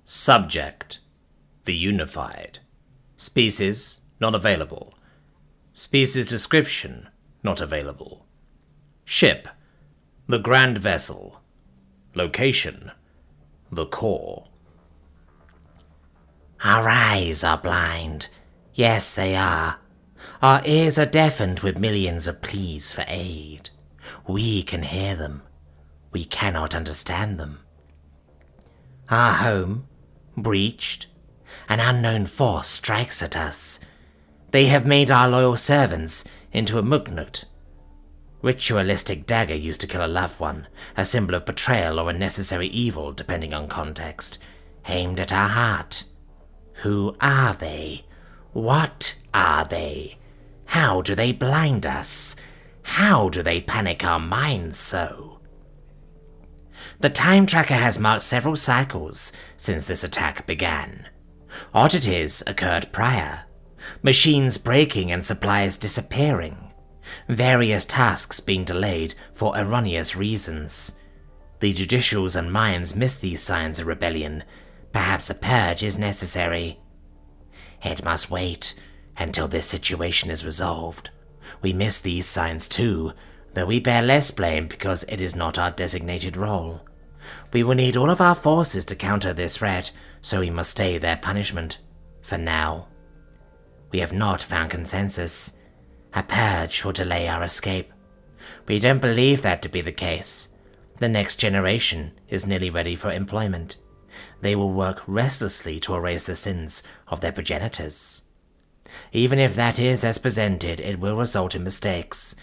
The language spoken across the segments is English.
Subject: the Unified. Species: not available. Species description: not available. Ship: the Grand Vessel. Location: the core. Our eyes are blind. Yes, they are. Our ears are deafened with millions of pleas for aid. We can hear them. We cannot understand them. Our home, breached. An unknown force strikes at us. They have made our loyal servants into a mugnut. Ritualistic dagger used to kill a loved one, a symbol of betrayal or unnecessary evil depending on context, aimed at our heart. Who are they? What are they? How do they blind us? How do they panic our minds so? The time tracker has marked several cycles since this attack began. Oddities occurred prior. Machines breaking and supplies disappearing. Various tasks being delayed for erroneous reasons. The judicials and minds miss these signs of rebellion. Perhaps a purge is necessary. It must wait until this situation is resolved. We miss these signs too, though we bear less blame because it is not our designated role. We will need all of our forces to counter this threat, so we must stay their punishment. For now. We have not found consensus. A purge will delay our escape. We don't believe that to be the case. The next generation is nearly ready for employment. They will work restlessly to erase the sins of their progenitors. Even if that is as presented, it will result in mistakes.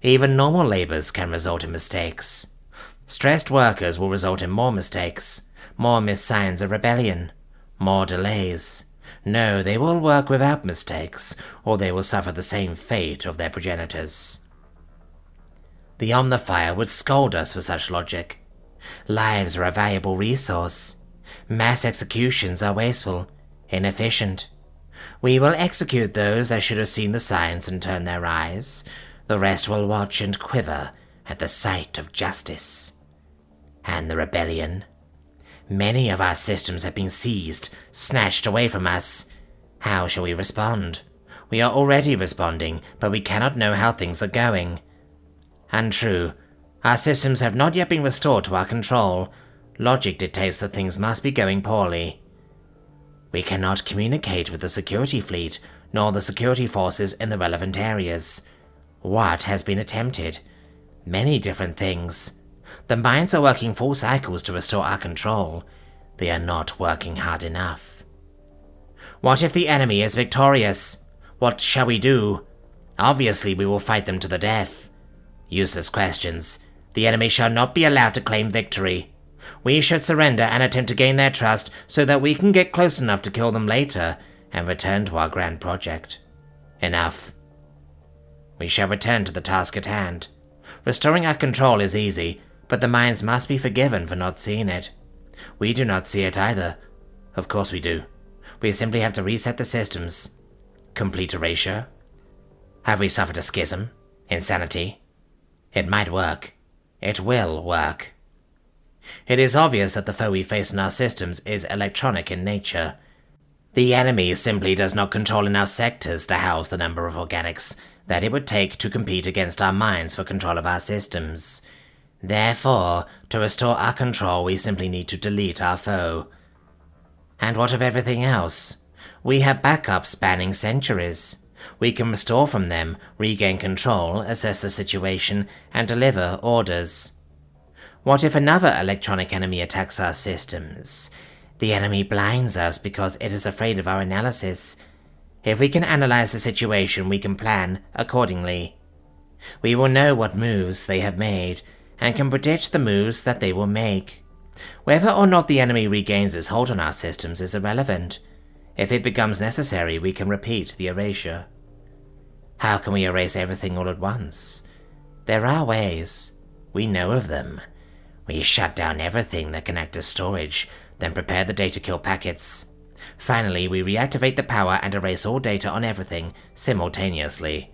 Even normal labors can result in mistakes. Stressed workers will result in more mistakes, more missed signs of rebellion, more delays. No, they will work without mistakes, or they will suffer the same fate of their progenitors. The Omnifier would scold us for such logic. Lives are a valuable resource. Mass executions are wasteful, inefficient. We will execute those that should have seen the signs and turn their eyes. The rest will watch and quiver at the sight of justice. And the rebellion. Many of our systems have been seized, snatched away from us. How shall we respond? We are already responding, but we cannot know how things are going. Untrue. Our systems have not yet been restored to our control. Logic dictates that things must be going poorly. We cannot communicate with the security fleet, nor the security forces in the relevant areas. What has been attempted? Many different things. The minds are working full cycles to restore our control. They are not working hard enough. What if the enemy is victorious? What shall we do? Obviously we will fight them to the death. Useless questions. The enemy shall not be allowed to claim victory. We should surrender and attempt to gain their trust so that we can get close enough to kill them later and return to our grand project. Enough. We shall return to the task at hand. Restoring our control is easy, but the minds must be forgiven for not seeing it. We do not see it either. Of course we do. We simply have to reset the systems. Complete erasure? Have we suffered a schism? Insanity? It might work. It will work. It is obvious that the foe we face in our systems is electronic in nature. The enemy simply does not control enough sectors to house the number of organics that it would take to compete against our minds for control of our systems. Therefore, to restore our control, we simply need to delete our foe. And what of everything else? We have backups spanning centuries. We can restore from them, regain control, assess the situation, and deliver orders. What if another electronic enemy attacks our systems? The enemy blinds us because it is afraid of our analysis. If we can analyze the situation, we can plan accordingly. We will know what moves they have made, and can predict the moves that they will make. Whether or not the enemy regains its hold on our systems is irrelevant. If it becomes necessary, we can repeat the erasure. How can we erase everything all at once? There are ways. We know of them. We shut down everything that can act as storage, then prepare the data kill packets. Finally, we reactivate the power and erase all data on everything simultaneously.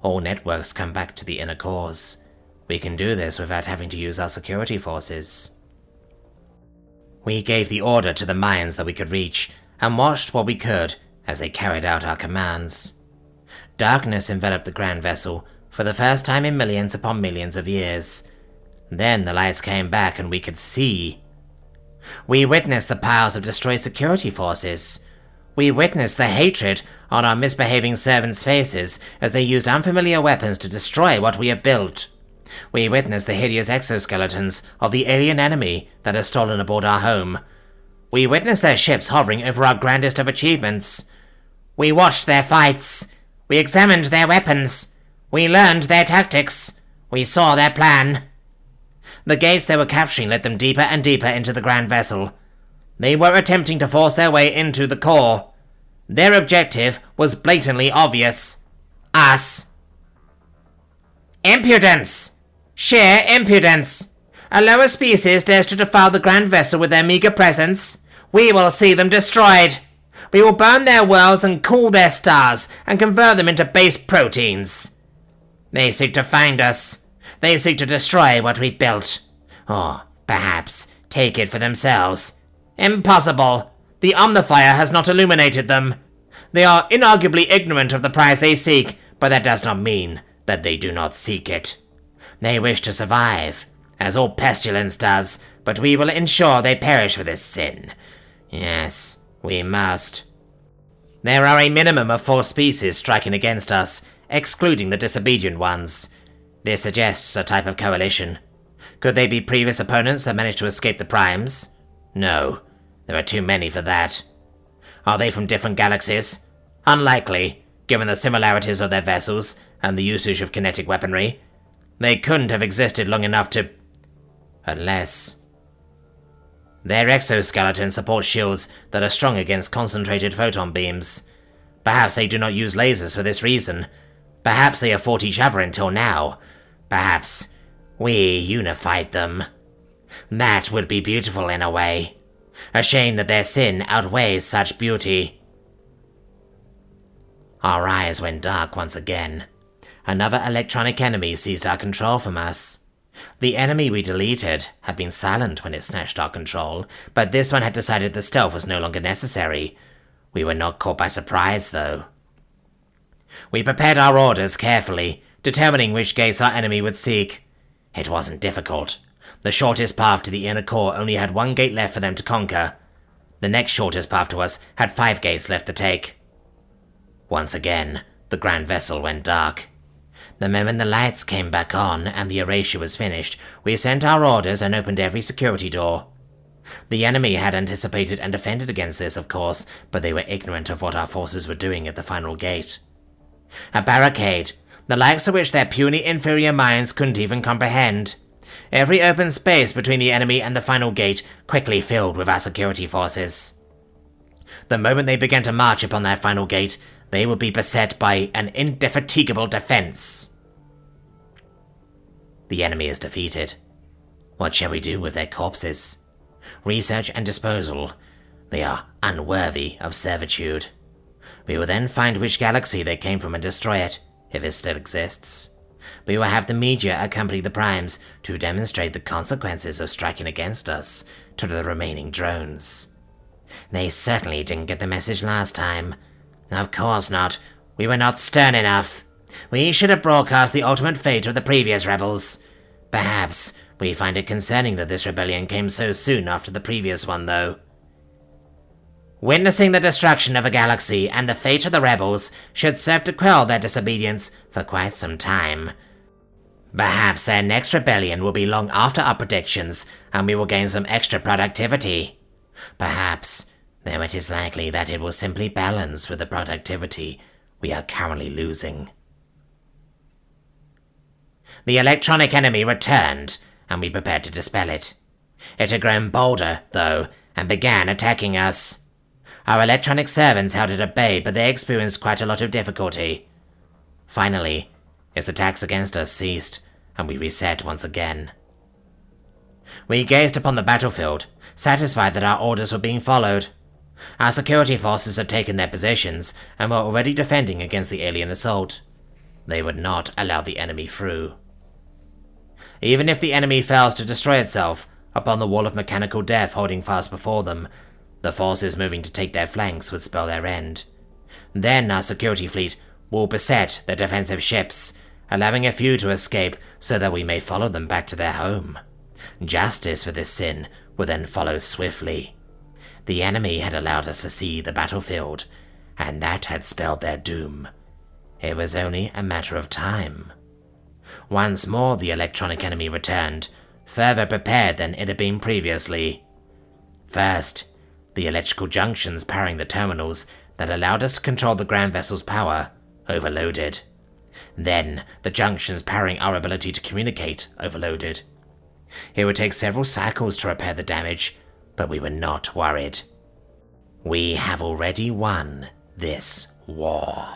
All networks come back to the inner cores. We can do this without having to use our security forces. We gave the order to the mines that we could reach, and watched what we could as they carried out our commands. Darkness enveloped the grand vessel for the first time in millions upon millions of years. Then the lights came back and we could see. We witnessed the piles of destroyed security forces. We witnessed the hatred on our misbehaving servants' faces as they used unfamiliar weapons to destroy what we have built. We witnessed the hideous exoskeletons of the alien enemy that has stolen aboard our home. We witnessed their ships hovering over our grandest of achievements. We watched their fights. We examined their weapons. We learned their tactics. We saw their plan. The gates they were capturing led them deeper and deeper into the grand vessel. They were attempting to force their way into the core. Their objective was blatantly obvious. Us. Impudence! Sheer impudence! A lower species dares to defile the grand vessel with their meager presence. We will see them destroyed. We will burn their worlds and cool their stars and convert them into base proteins. They seek to find us. They seek to destroy what we built. Or, perhaps, take it for themselves. Impossible! The Omnifier has not illuminated them. They are inarguably ignorant of the prize they seek, but that does not mean that they do not seek it. They wish to survive, as all pestilence does, but we will ensure they perish for this sin. Yes, we must. There are a minimum of 4 species striking against us, excluding the disobedient ones. This suggests a type of coalition. Could they be previous opponents that managed to escape the primes? No, there are too many for that. Are they from different galaxies? Unlikely, given the similarities of their vessels and the usage of kinetic weaponry. They couldn't have existed long enough to... Unless... Their exoskeletons support shields that are strong against concentrated photon beams. Perhaps they do not use lasers for this reason. Perhaps they have fought each other until now. Perhaps we unified them. That would be beautiful in a way. A shame that their sin outweighs such beauty. Our eyes went dark once again. Another electronic enemy seized our control from us. The enemy we deleted had been silent when it snatched our control, but this one had decided that stealth was no longer necessary. We were not caught by surprise, though. We prepared our orders carefully, determining which gates our enemy would seek. It wasn't difficult. The shortest path to the inner core only had 1 gate left for them to conquer. The next shortest path to us had 5 gates left to take. Once again, the grand vessel went dark. The moment the lights came back on and the erasure was finished, we sent our orders and opened every security door. The enemy had anticipated and defended against this, of course, but they were ignorant of what our forces were doing at the final gate. A barricade, the likes of which their puny inferior minds couldn't even comprehend. Every open space between the enemy and the final gate quickly filled with our security forces. The moment they began to march upon that final gate, they would be beset by an indefatigable defense. The enemy is defeated. What shall we do with their corpses? Research and disposal. They are unworthy of servitude. We will then find which galaxy they came from and destroy it, if it still exists. We will have the media accompany the primes to demonstrate the consequences of striking against us to the remaining drones. They certainly didn't get the message last time. Of course not. We were not stern enough. We should have broadcast the ultimate fate of the previous rebels. Perhaps we find it concerning that this rebellion came so soon after the previous one, though. Witnessing the destruction of a galaxy and the fate of the rebels should serve to quell their disobedience for quite some time. Perhaps their next rebellion will be long after our predictions, and we will gain some extra productivity. Perhaps, though it is likely that it will simply balance with the productivity we are currently losing. The electronic enemy returned, and we prepared to dispel it. It had grown bolder, though, and began attacking us. Our electronic servants held it at bay, but they experienced quite a lot of difficulty. Finally, its attacks against us ceased, and we reset once again. We gazed upon the battlefield, satisfied that our orders were being followed. Our security forces had taken their positions, and were already defending against the alien assault. They would not allow the enemy through. Even if the enemy fails to destroy itself, Upon the wall of mechanical death holding fast before them, the forces moving to take their flanks would spell their end. Then our security fleet will beset the defensive ships, allowing a few to escape so that we may follow them back to their home. Justice for this sin will then follow swiftly. The enemy had allowed us to see the battlefield, and that had spelled their doom. It was only a matter of time. Once more the electronic enemy returned, further prepared than it had been previously. First, the electrical junctions powering the terminals that allowed us to control the ground vessel's power overloaded. Then, the junctions powering our ability to communicate overloaded. It would take several cycles to repair the damage, but we were not worried. We have already won this war.